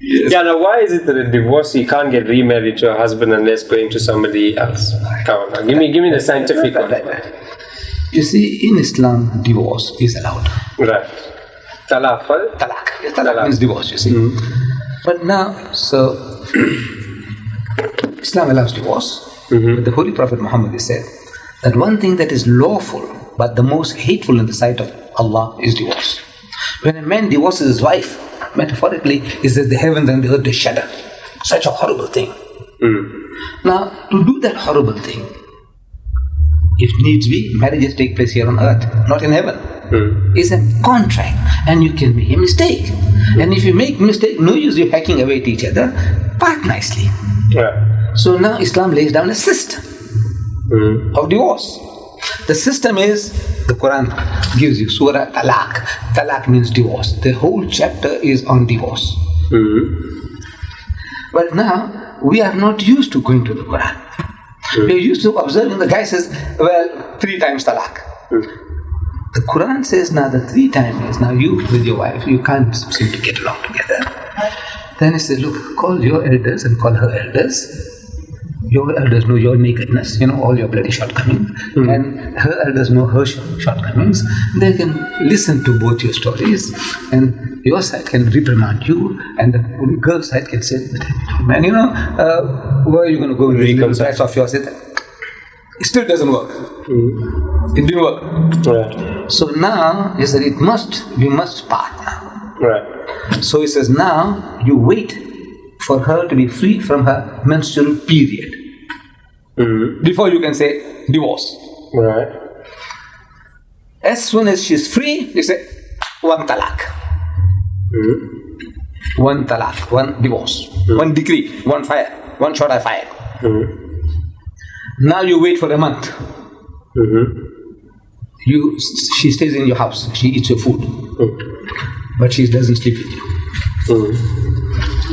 Yes. Yeah, now why is it that a divorcee can't get remarried to a husband unless going to somebody else? Come on, give me the scientific one. You see, in Islam, divorce is allowed. Right. Talaq. Talaq. Yes, talaq means divorce, you see. But now, so, Islam allows divorce. But the Holy Prophet Muhammad said that one thing that is lawful but the most hateful in the sight of Allah is divorce. When a man divorces his wife, metaphorically, is that the heavens and the earth they shudder. Such a horrible thing. Now, to do that horrible thing, if needs be, marriages take place here on earth, not in heaven. It's a contract, and you can make a mistake. And if you make a mistake, no use you hacking away at each other, part nicely. So now Islam lays down a system of divorce. The system is, the Quran gives you Surah Talaq. Talaq means divorce. The whole chapter is on divorce. But now, we are not used to going to the Quran. We are used to observing. The guy says, well, 3 times talaq. The Quran says now the 3 times is, now you with your wife, you can't seem to get along together. Then he says, look, call your elders and call her elders. Your elders know your nakedness, all your bloody shortcomings. And her elders know her shortcomings. They can listen to both your stories, and your side can reprimand you, and the girl's side can say, man, where are you going to go with the price of yours? It still doesn't work. It didn't work. Right. So now, he said, we must part now. Right. So he says, now you wait for her to be free from her menstrual period before you can say divorce. Right. As soon as she's free, you say 1 talaq. 1 talaq, 1 divorce, 1 decree, 1 fire, 1 shot I fired. Now you wait for a month. She stays in your house, she eats your food, but she doesn't sleep with you.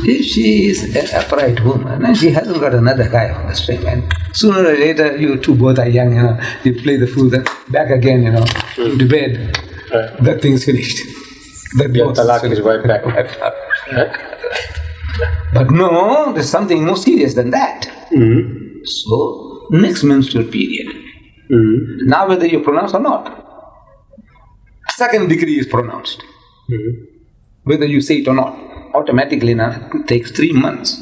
If she is an upright woman and she hasn't got another guy on the stream, and sooner or later you two both are young, you play the fool, then back again, into bed, that thing's finished. That talaq is right back. But no, there's something more serious than that. So, next menstrual period. Now whether you pronounce or not, second decree is pronounced. Whether you say it or not. Automatically now it takes 3 months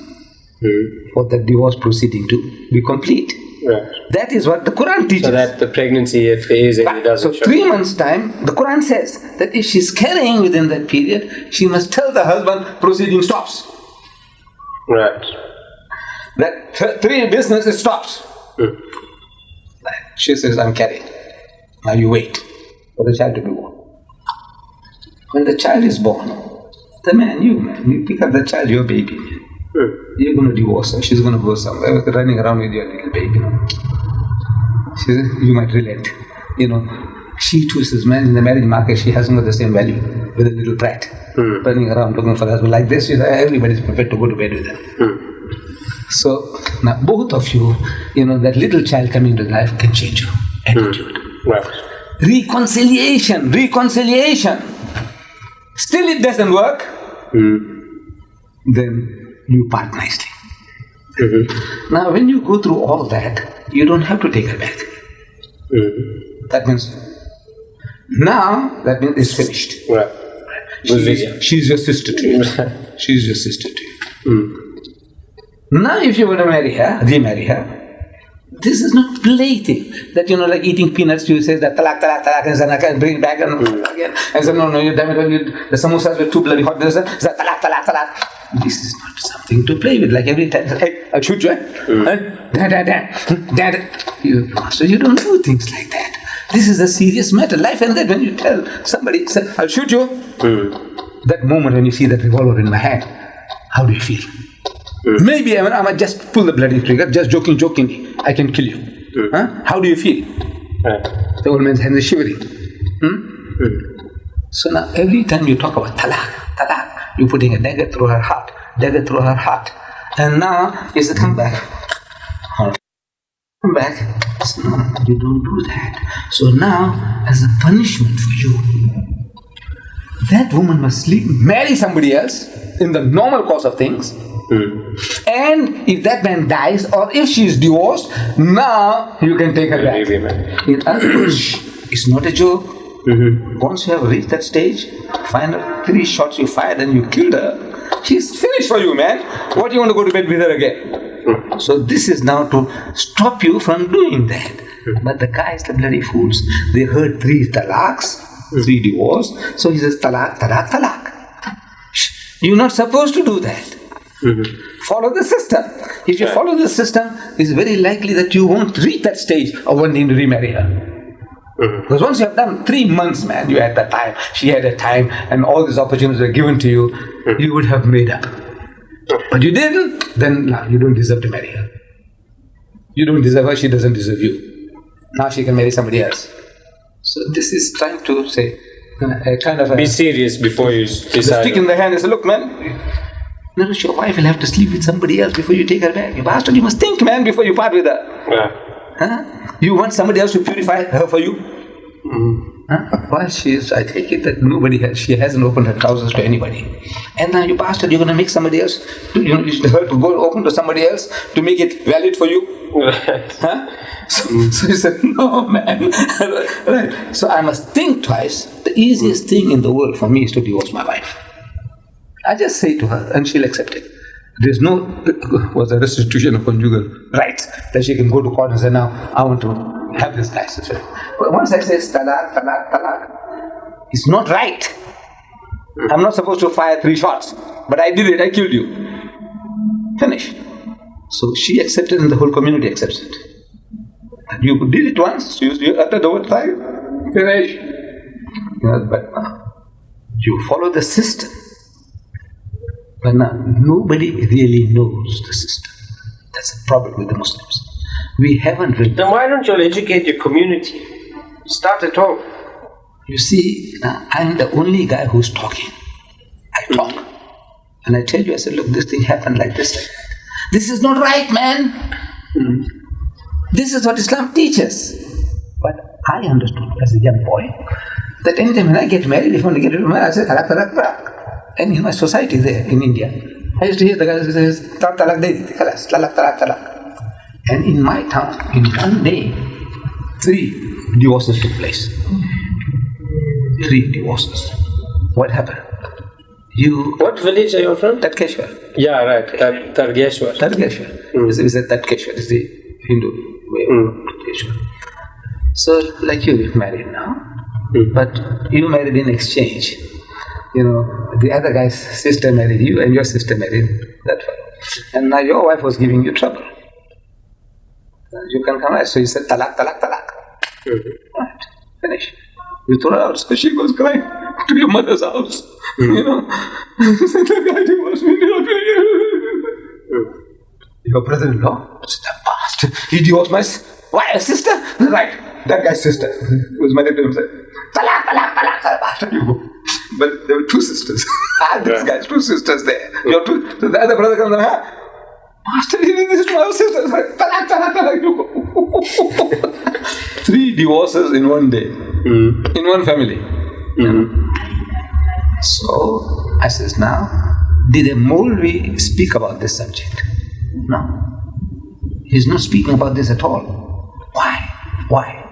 for the divorce proceeding to be complete. Right. That is what the Quran teaches. So that the pregnancy, if it is, it doesn't show. So 3 months time, the Quran says that if she's carrying within that period, she must tell the husband proceeding stops. Right. That 3 business, it stops. She says, I'm carrying. Now you wait for the child to be born. When the child is born, the man, you pick up the child, your baby. You're going to divorce her. She's going to go somewhere, running around with your little baby. You might relate. She too says, man, in the marriage market, she hasn't got the same value with a little brat running around looking for a husband like this. Everybody's prepared to go to bed with her. So now both of you, that little child coming to life can change your attitude. Right. Reconciliation. Still it doesn't work. Then you part nicely. Now when you go through all that, you don't have to take her back. That means it's finished. Right. She's your sister to you. She's your sister to you. Now if you want to remarry her, this is not plaything. That, like eating peanuts, you say that talaq, and then I can bring it back and again. And say, no, you damn it, the samosas were too bloody hot. There's talaq. This is not something to play with. Like every time, hey, I'll shoot you, Dad. So you don't do things like that. This is a serious matter. Life and death. When you tell somebody, say, I'll shoot you. That moment when you see that revolver in my hand, how do you feel? Maybe I might just pull the bloody trigger, just jokingly, I can kill you. How do you feel? The old man's hands are shivering. So now every time you talk about talaq, you're putting a dagger through her heart. And now he said, come back. Come back. So, no, you don't do that. So now, as a punishment for you, that woman must marry somebody else in the normal course of things. And if that man dies or if she is divorced, now you can take her back. In other words, it's not a joke. Once you have reached that stage, final 3 shots you fired and you killed her, she's finished for you, man. What do you want to go to bed with her again? So this is now to stop you from doing that. But the guys, the bloody fools, they heard 3 talaqs, 3 divorce. So he says talaq, talaq, talaq. You're not supposed to do that. Follow the system. If you follow the system, it's very likely that you won't reach that stage of wanting to remarry her. Because once you have done 3 months, man, you had that time, she had that time, and all these opportunities were given to you, you would have made up. But you didn't, then no, you don't deserve to marry her. You don't deserve her, she doesn't deserve you. Now she can marry somebody else. So this is trying to say, kind of be serious before you decide. The stick in the hand is, look, man, no, your wife will have to sleep with somebody else before you take her back. You bastard, you must think, man, before you part with her. Yeah. Huh? You want somebody else to purify her for you? Huh? Well, I take it that she hasn't opened her trousers to anybody. And now you bastard, you're going to make somebody else, her to go open to somebody else to make it valid for you? Huh? So he said, no, man. Right. So I must think twice. The easiest thing in the world for me is to divorce my wife. I just say to her, and she'll accept it. There's no a restitution of conjugal rights that she can go to court and say, now I want to have this license. But once I say talaq, talaq, talaq, it's not right. I'm not supposed to fire 3 shots, but I did it, I killed you. Finish. So she accepted and the whole community accepts it. You did it once, you uttered the word fire, finish. But you follow the system. But now, nobody really knows the system. That's the problem with the Muslims. We haven't read. Then why don't you educate your community? Start at home. You see, now I'm the only guy who's talking. I talk. And I tell you, I said, look, this thing happened like this. This is not right, man. This is what Islam teaches. But I understood as a young boy that anytime when I get married, if I want to get married, I say, talaq, talaq, talaq. And in my society there in India, I used to hear the guy who says, talaq, talaq, talaq, talaq. And in my town, in one day, 3 divorces took place. 3 divorces. What happened? What village are you from? Tatkeshwar. Yeah, right. Targeshwar. Targeshwar. We said Tatkeshwar is the Hindu way of Tatkeshwar. So, like you married now, but you married in exchange. You know, the other guy's sister married you and your sister married that fellow. And now your wife was giving you trouble. You can come out. So you said, talaq, talaq, talaq. Right. Finish. You throw her out. So she goes crying to your mother's house. You know. The guy divorced me. Your brother-in-law said, the bastard. He divorced my sister? Right. That guy's sister was married to him. Said, talaq, talaq, talaq, bastard, you go. But there were 2 sisters. I had these guys, 2 sisters there. Your 2. So the other brother comes and, Master, this is my sister. Talaq, talaq, talaq, you go. 3 divorces in one day. In one family. So I says, now, did a Maulvi speak about this subject? No. He's not speaking about this at all. Why?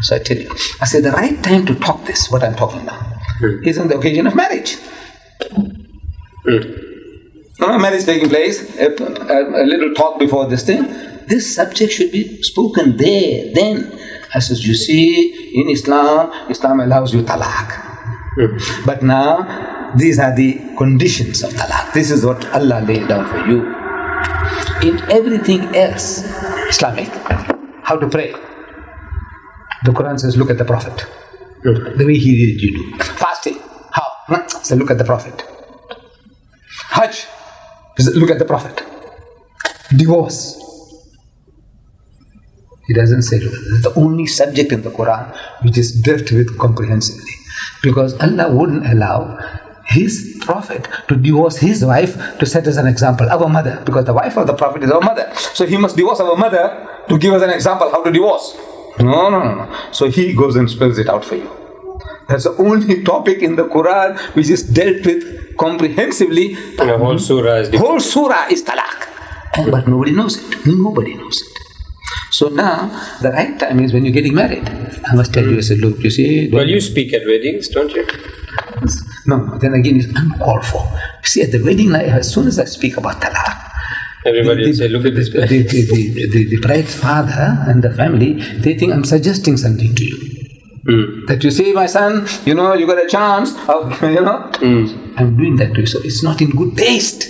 So I tell you, I said the right time to talk this, what I'm talking now, is on the occasion of marriage. Marriage taking place, a little talk before this thing. This subject should be spoken there, then. I says, you see, in Islam allows you talaq. But now, these are the conditions of talaq. This is what Allah laid down for you. In everything else, Islamic, how to pray. The Quran says, look at the Prophet. The way he did it, you do. Fasting, how? So look at the Prophet. Hajj, look at the Prophet. Divorce. He doesn't say, look, this is the only subject in the Quran which is dealt with comprehensively. Because Allah wouldn't allow His Prophet to divorce his wife to set as an example, our mother. Because the wife of the Prophet is our mother. So he must divorce our mother to give us an example how to divorce. No. So he goes and spells it out for you. That's the only topic in the Quran which is dealt with comprehensively. The whole surah is different. Whole surah is talaq. But nobody knows it. Nobody knows it. So now, the right time is when you're getting married. I must tell you, I said, look, you see... Well, you speak at weddings, don't you? No, then again, it's uncalled for. See, at the wedding night, as soon as I speak about talaq, Everybody will say, look at this guy. The bride's father and the family, they think I'm suggesting something to you. That you say, my son, you got a chance of, I'm doing that to you. So it's not in good taste.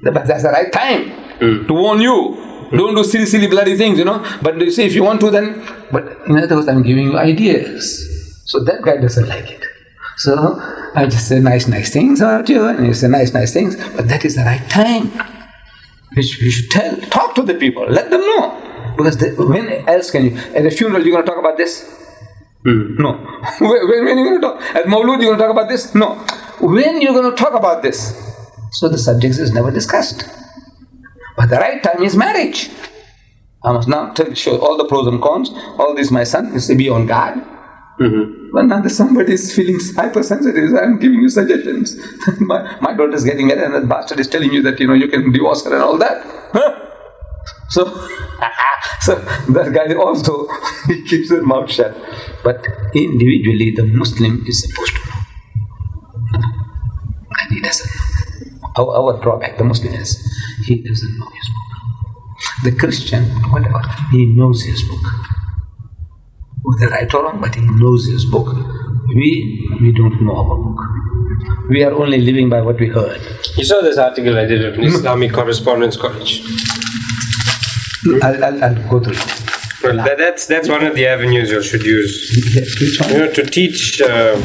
But that's the right time to warn you. Don't do silly bloody things, But you see, if you want to, then... But in other words, I'm giving you ideas. So that guy doesn't like it. So I just say nice things about you, and you say nice things. But that is the right time. Which you should talk to the people, let them know. Because when else can you... At a funeral, you're going to talk about this? No. When are you going to talk? At Mawlud, you're going to talk about this? No. When you're going to talk about this? So the subject is never discussed. But the right time is marriage. I must now show all the pros and cons. All this, my son, is to be on guard. But now somebody is feeling hypersensitive. I'm giving you suggestions. my daughter is getting married and the bastard is telling you that you can divorce her and all that. So that guy also he keeps his mouth shut. But individually, the Muslim is supposed to know, and he doesn't know. Our drawback, the Muslim is he doesn't know his book. The Christian, whatever, he knows his book. Whether right or wrong, but he knows his book. We don't know our book. We are only living by what we heard. You saw this article I did in Islamic Correspondence College. I'll go through it. Well, that's one of the avenues you should use. Which one? To teach the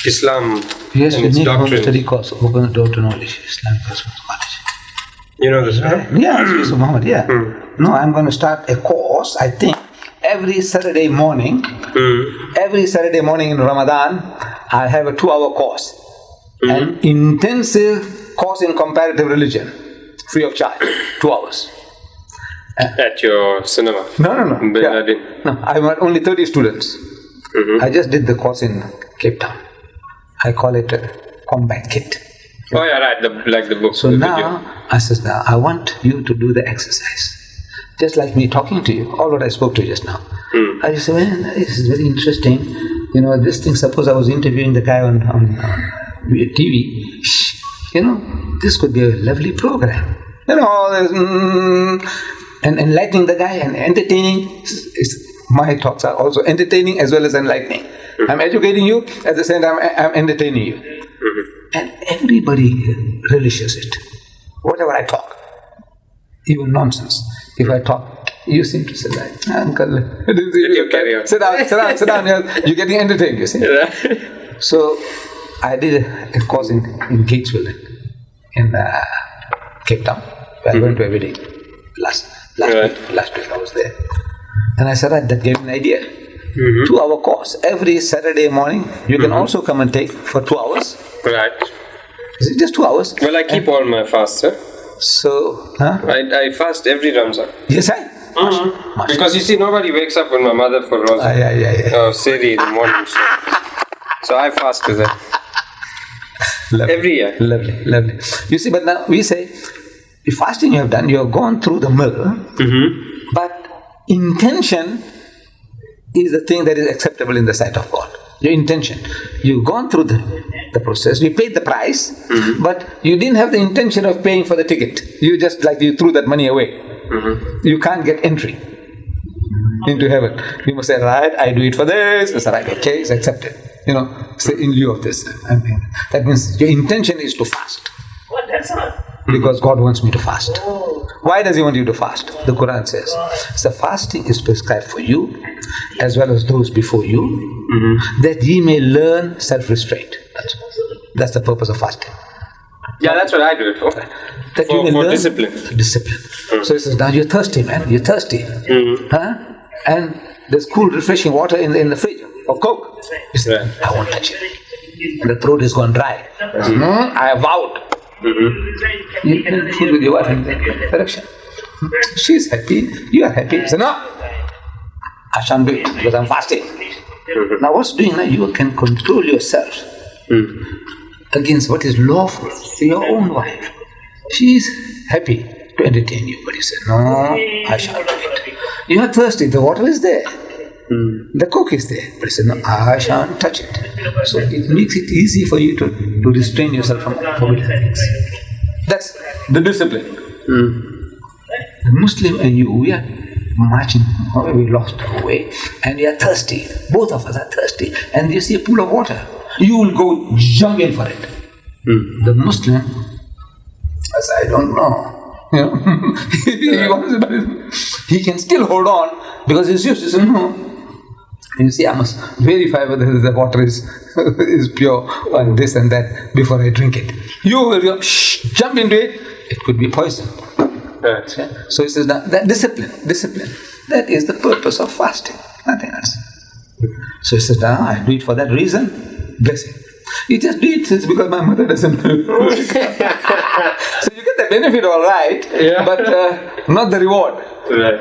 Islam Yes, and we its need a home doctrine. study course. Open door to knowledge, Islamic Correspondence College. You know this, right? Yeah, Mr. Muhammad, yeah. No, I'm going to start a course, I think, every Saturday morning. Every Saturday morning in Ramadan, I have a 2-hour course. An intensive course in comparative religion, free of charge, 2 hours. At your cinema? No. Yeah. No, I want only 30 students. I just did the course in Cape Town. I call it a combat kit. Oh, yeah, right, like the book. So the now, video. I says, now, I want you to do the exercise. Just like me talking to you, all what I spoke to you just now. I just said, well, this is very interesting. This thing, suppose I was interviewing the guy on TV. This could be a lovely program. And enlightening the guy and entertaining. My talks are also entertaining as well as enlightening. I'm educating you, at the same time I'm entertaining you. And everybody relishes it. Whatever I talk, even nonsense. If I talk, you seem to say, Uncle, You carry on. sit down. You're getting entertained, you see. So I did a course in Gatesville, in Cape Town. I went to a wedding last week I was there. And I said, that gave me an idea. 2-hour course every Saturday morning. You can also come and take for 2 hours. Right. Is it just 2 hours? Well, I keep all my fasts, sir. So, I fast every Ramzan. Yes, I. Because you see, nobody wakes up with my mother for Rosa. Yeah. Siri in the morning. So I fast with her. Lovely. Every year. Lovely. You see, but now we say, the fasting you have done, you have gone through the mill, but intention is the thing that is acceptable in the sight of God. Your intention. You've gone through the process, you paid the price, but you didn't have the intention of paying for the ticket. You just you threw that money away. You can't get entry into heaven. You must say, right, I do it for this. It's right, okay, it's accepted. Say in lieu of this. That means your intention is to fast. What? That's not. Because God wants me to fast. Why does He want you to fast? The Quran says, so fasting is prescribed for you as well as those before you, that ye may learn self-restraint. That's the purpose of fasting. Yeah, that's what I do it for. That you may For learn discipline. So it says, now you're thirsty, man. You're thirsty. And there's cool, refreshing water in the fridge or Coke. You say, I won't touch it. And the throat is gone dry. I have vowed. You can food with your wife in the direction. She's happy, you are happy. So no. I shan't do it because I'm fasting. Now what's doing now? You can control yourself against what is lawful to your own wife. She is happy to entertain you, but you say, no, I shan't do it. You are thirsty, the water is there. The coke is there, but you say, no, I shan't touch it. So it makes it easy for you to restrain yourself from forbidden things. That's the discipline. The Muslim and you, we are marching, we lost our way, and we are thirsty. Both of us are thirsty, and you see a pool of water. You will go jump in for it. The Muslim, as I don't know, he can still hold on because he's used to say, no. And you see, I must verify whether the water is pure and this and that before I drink it. You will go, jump into it. It could be poison. Right. So he says that discipline, that is the purpose of fasting, nothing else. So he says, I do it for that reason, blessing. You just do it because my mother doesn't do. So you get the benefit, all right, but not the reward. Right.